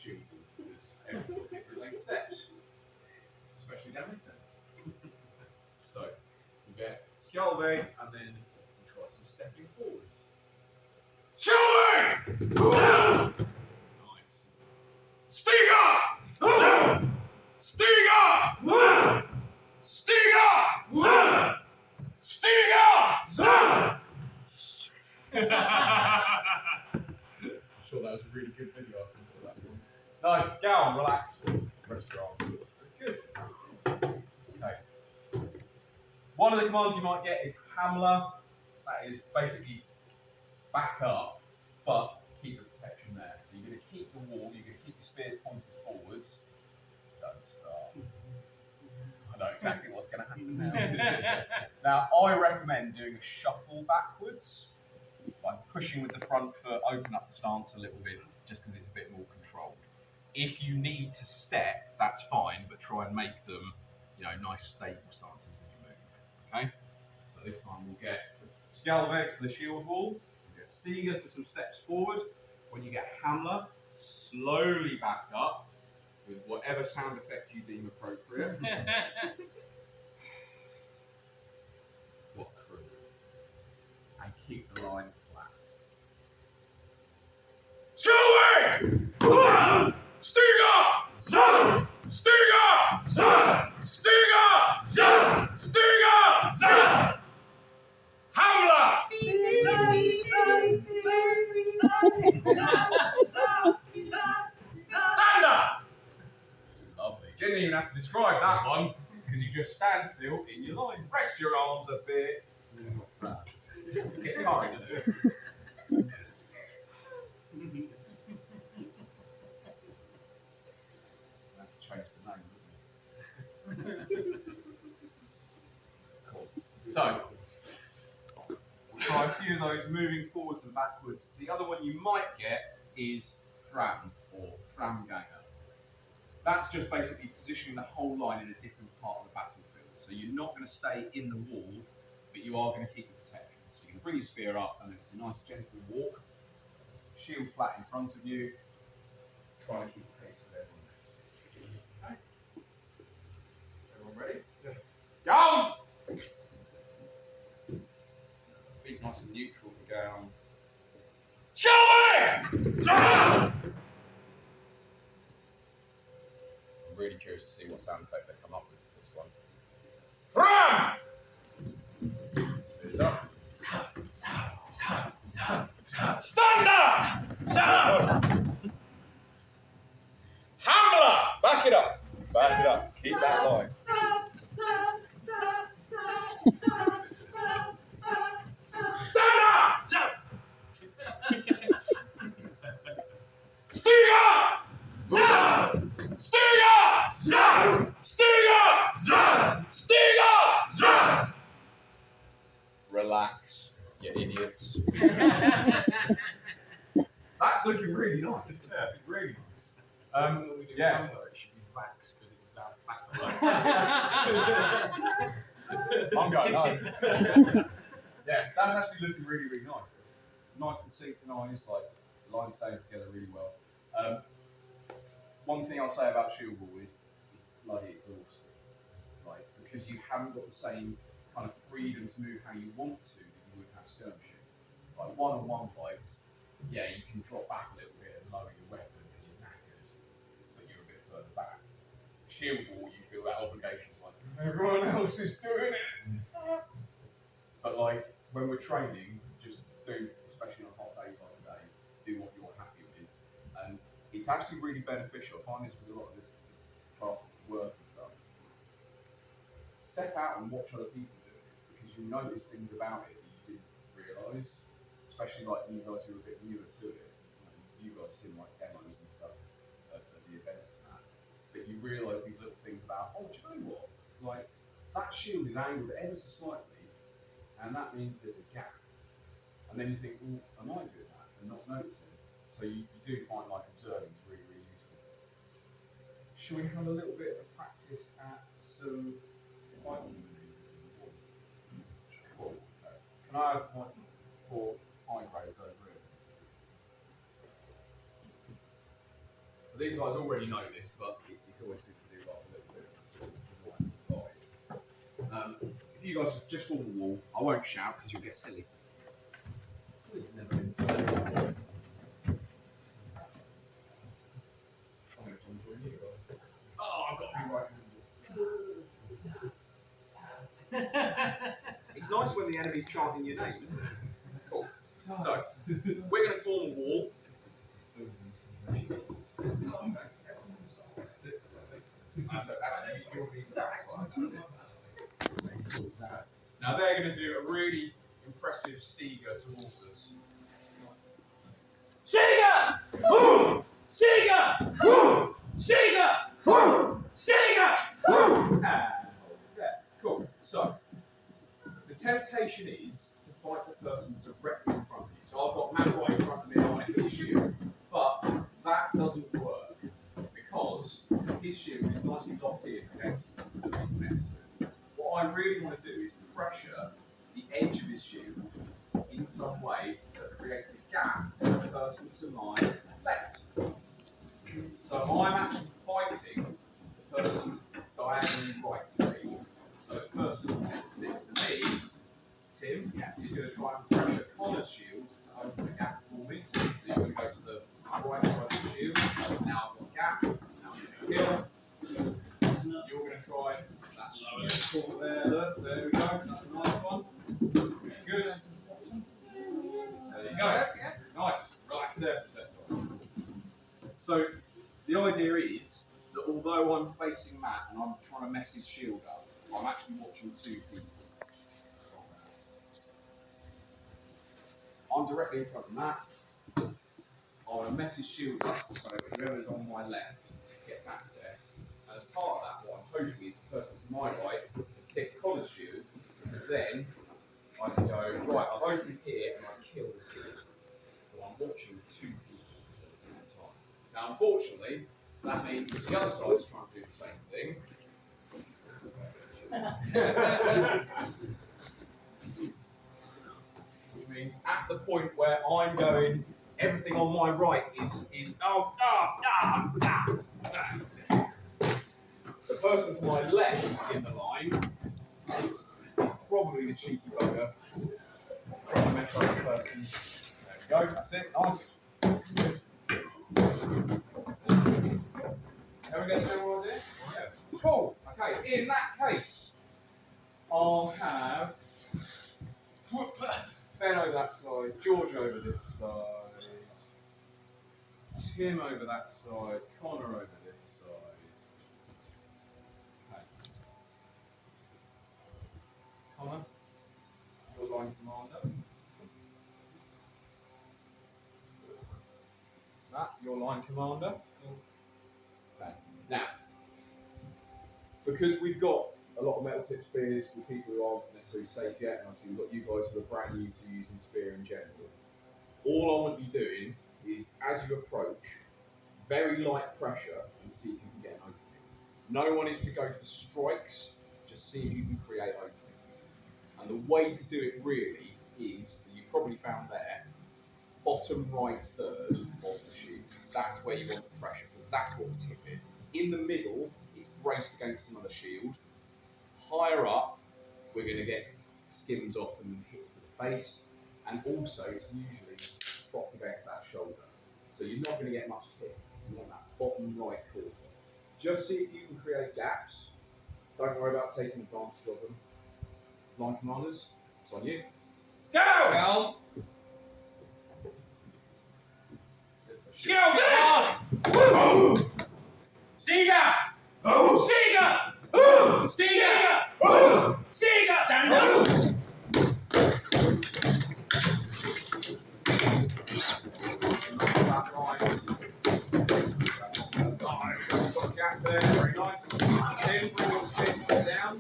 shield wall because everyone's got different length steps, especially down this end. So you get Skjalveg and then you try some stepping forwards. Skjalveg! Nice. Stiga! Stiga! Stiga! Stiga! I'm sure that was a really good video. I that one. Nice, go on, relax. Rest your arms. Good. Okay. One of the commands you might get is Hamler. That is basically back up, but keep the protection there. So you're going to keep the wall, you're going to keep your spears pointed forwards. Don't start. I know exactly what's going to happen now. Now, I recommend doing a shuffle backwards. Like pushing with the front foot, open up the stance a little bit, just because it's a bit more controlled. If you need to step, that's fine, but try and make them, nice stable stances as you move. Okay? So this time we'll get Skjalveg for the shield wall, we'll get Stiga for some steps forward. When you get Hamler, slowly back up with whatever sound effect you deem appropriate. What crew? And keep the line flat. Skjalveg! Stiga! Stiga! Stiga! Stiga! Hamler! Stand up! Lovely. You didn't even have to describe that one because you just stand still in your line. Rest your arms a bit. It's hard to do. I have to change the name, wouldn't it? Cool. So, we'll try a few of those moving forwards and backwards. The other one you might get is Fram or Framganger. That's just basically positioning the whole line in a different part of the battlefield. So you're not going to stay in the wall, but you are going to keep the protection. So you can bring your spear up and it's a nice gentle walk. Shield flat in front of you. Try and keep the pace with everyone. Okay. Everyone ready? Yeah. Down! Feet nice and neutral for down. Skjalveg! I'm really curious to see what sound effect they come up with for this one. Fram! Stop. Stand up! Hamler! Back it up. Back it up. Keep that line. Stand up! Stiga! Stiga! Stiga! Stiga! Relax, you idiots. That's looking really nice. Yeah, really nice. When we do Hamler, it should be Vax because it was back. I'm going home. Yeah, that's actually looking really, really nice. Nice and synchronised, like lines staying together really well. One thing I'll say about Shield Wall is bloody exhausting. Like, because you haven't got the same kind of freedom to move how you want to that you would have skirmishing. Like one-on-one fights, yeah, you can drop back a little bit and lower your weapon because you're knackered, but you're a bit further back. Shield Wall, you feel that obligation. It's like, everyone else is doing it. But like, when we're training, just do, especially on hot days like today, do what you're happy with. And it's actually really beneficial. I find this with a lot of the classes at work and stuff. Step out and watch other people do it, because you notice things about it that you didn't realise. Especially like you guys who are a bit newer to it. You guys have seen like demos and stuff at the events and that. But you realise these little things about, oh, do you know what? Like, that shield is angled ever so slightly, and that means there's a gap. And then you think, well, am I doing that? And not noticing. So you do find like observing is really, really useful. Shall we have a little bit of practice at some fighting moves? Cool. Okay. Can I have one for high grades over here? So So these guys already know this, but it's always good to do like a little bit of advice. If you guys just form a wall, I won't shout because you'll get silly. We've never been silly before. Oh, I've got to be right. It's nice when the enemy's chanting your name, isn't it? Cool. So, we're going to form a wall. Now they're going to do a really impressive Stiga towards us. Stiga! Woo! Stiga! Woo! Stiga! Woo! Stiga! Woo! Yeah, cool. So, the temptation is to fight the person directly in front of you. So I've got Matt right in front of me, I want to hit his shield, but that doesn't work because his shield is nicely locked in against the people next to him. What I really want to do is pressure the edge of his shield in some way that creates a gap for the person to my left. So I'm actually fighting the person diagonally right to me. So the person next to me, Tim, is going to try and pressure Connor's shield to open a gap for me. So you're going to go to the right side of the shield. Now I've got a gap. Now I'm going to kill. You're going to try that lower left corner there. Look, there we go. That's a nice one. Good. There you go. Nice. Relax there for a second. So the idea is that although I'm facing Matt and I'm trying to mess his shield up, I'm actually watching two people. I'm directly in front of Matt. I want to mess his shield up so that whoever's on my left gets access. And as part of that, what I'm hoping is the person to my right has ticked Connor's shield, because then I can go, right, I've opened here and I've killed him. So I'm watching two people at the same time. Now, unfortunately, that means that the other side is trying to do the same thing. Which means at the point where I'm going, everything on my right is the person to my left in the line is probably the cheeky bugger trying to mess up the person. There we go, that's it, nice. There we go, general idea? Yeah. Cool, okay, in that case, I'll have Ben over that side, George over this side, Tim over that side, Connor over this side. Okay. Connor, your line commander. Matt, your line commander. Okay. Now, because we've got a lot of metal tip spears for people who aren't necessarily safe yet, and obviously we've got you guys who are brand new to using spear in general. All I want you doing is, as you approach, very light pressure and see if you can get an opening. No one is to go for strikes, just see if you can create openings. And the way to do it really is, you probably found there, bottom right third of the sheet. That's where you want the pressure, because that's what will tip it. In the middle, it's braced against another shield. Higher up, we're going to get skims off and hits to the face, and also it's usually propped against that shoulder. So you're not going to get much tip. You want that bottom right quarter. Just see if you can create gaps. Don't worry about taking advantage of them. Line commanders, it's on you. Go! Well, Go! Woo! Stiga! Woo! Stiga! Woo! Stiga! Woo! Stiga! Stand up! Got a gap there, very nice. Tim, bring your spin down.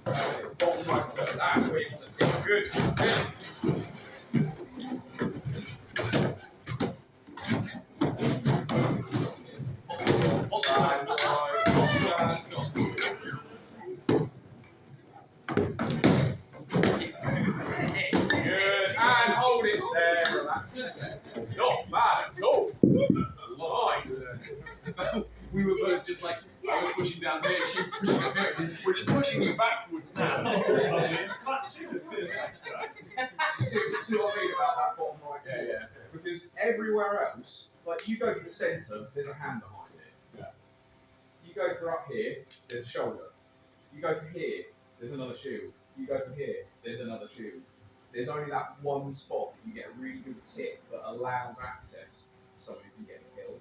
Bottom right foot, that's where you want to see. Good. Tim. pushing down here, she's pushing up here. We're just pushing you backwards now. See what I mean about that bottom right? Yeah. Because everywhere else, like you go for the centre, there's a hand behind it. Yeah. You go for up here, there's a shoulder. You go for here, there's another shield. You go for here, there's another shield. There's only that one spot that you get a really good tip that allows access to somebody if you get killed.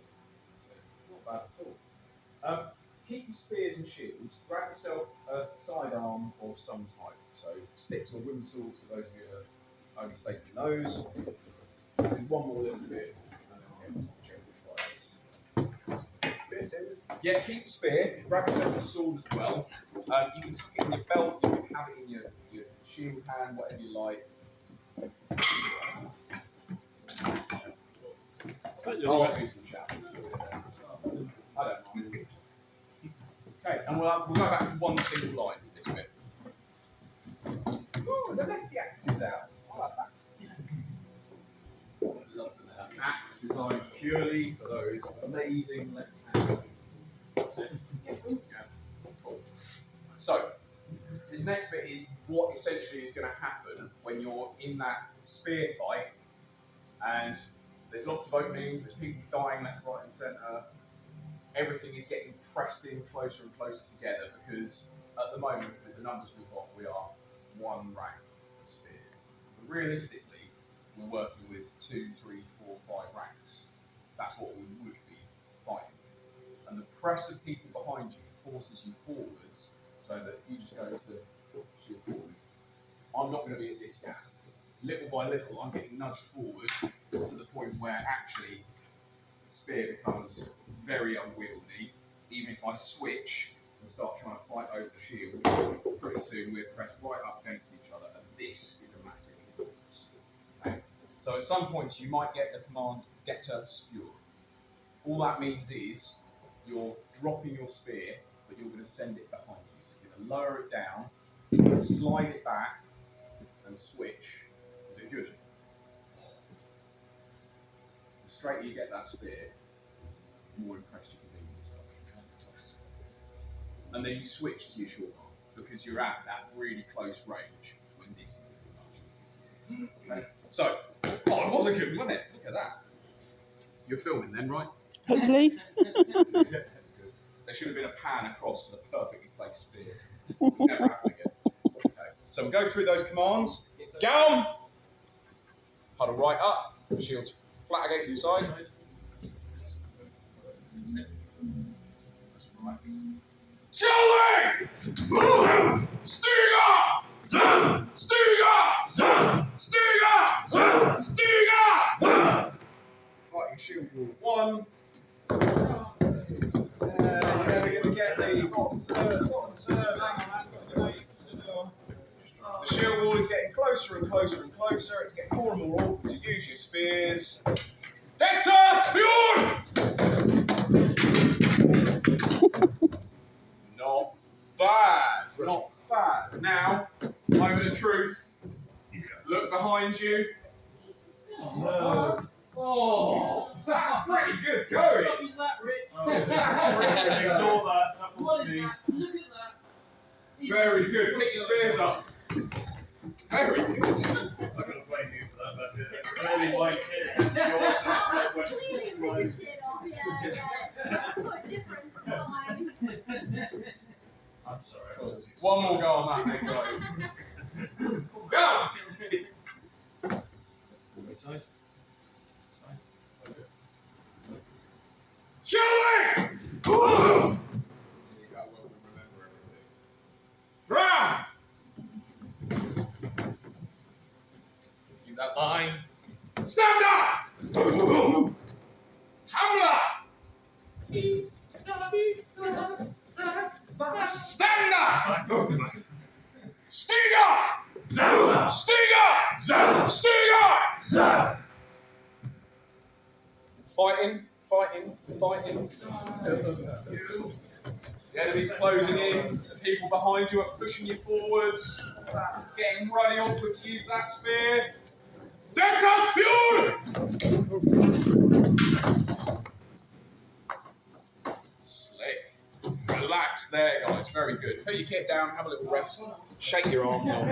Not bad at all. Keep your spears and shields. Grab yourself a sidearm of some type. So sticks or wooden swords for those of you that are only safety those. Do one more little bit, and then I'll get some check. Yeah, keep the spear. Grab yourself a sword as well. You can tuck it in your belt. You can have it in your shield hand, whatever you like. I'll do some chat. I don't mind. Okay, and we'll go back to one single line for this bit. Ooh, the lefty axe is out. I like that. Love that. Axe designed purely for those amazing left-handed. So, this next bit is what essentially is going to happen when you're in that spear fight, and there's lots of openings, there's people dying left, right, and centre. Everything is getting pressed in closer and closer together because at the moment, with the numbers we've got, we are one rank of spears. But realistically, we're working with 2, 3, 4, 5 ranks. That's what we would be fighting with. And the press of people behind you forces you forwards so that you just go to shield forward. I'm not going to be at this gap. Little by little, I'm getting nudged forward to the point where actually the spear becomes very unwieldy. Even if I switch and start trying to fight over the shield, pretty soon we're pressed right up against each other, and this is a massive importance. Okay? So at some points you might get the command "Detta Spur." All that means is you're dropping your spear, but you're going to send it behind you. So you're going to lower it down, slide it back, and switch. Is it good? The straighter you get that spear, the more impressed you can be with yourself. And then you switch to your short arm because you're at that really close range when this is going to be much easier. Okay? So, oh, it was a good, wasn't it? Look at that. You're filming then, right? Hopefully. There should have been a pan across to the perfectly placed spear. Never happen again. Okay. So we'll go through those commands. Down. Huddle right up. Shields flat against the side. Chilling! Stiga! Stiga! Stiga! Stiga! Fighting shield wall 1. You're never going to get the bottom third. The shield wall is getting closer and closer and closer. It's getting more and more awkward to use your spears. Detta Spur! Not bad. Not bad. Now, moment of truth. Look behind you. Oh, that's pretty good going. What was that, Rich? Ignore that. That What wasn't is me. that? Look at that. Very good. Pick your spears up. Very good. I'm going to blame you for that, but clearly my kid is yours. Clearly ripped it off, yeah, yes. What difference is mine? I'm sorry. I was One more go on that, then, guys. Go! Which side? Side. Okay. Skilling! See how well we remember everything. Frown! Keep that line. Stand up! Hamla! Stand up! Stiga! Stiga! Stiga! Fighting. The enemy's closing in. The people behind you are pushing you forwards. It's getting really awkward to use that spear. Detta Spur! Slick. Well relax there, guys. Very good. Put your kit down, have a little rest, shake your arms off.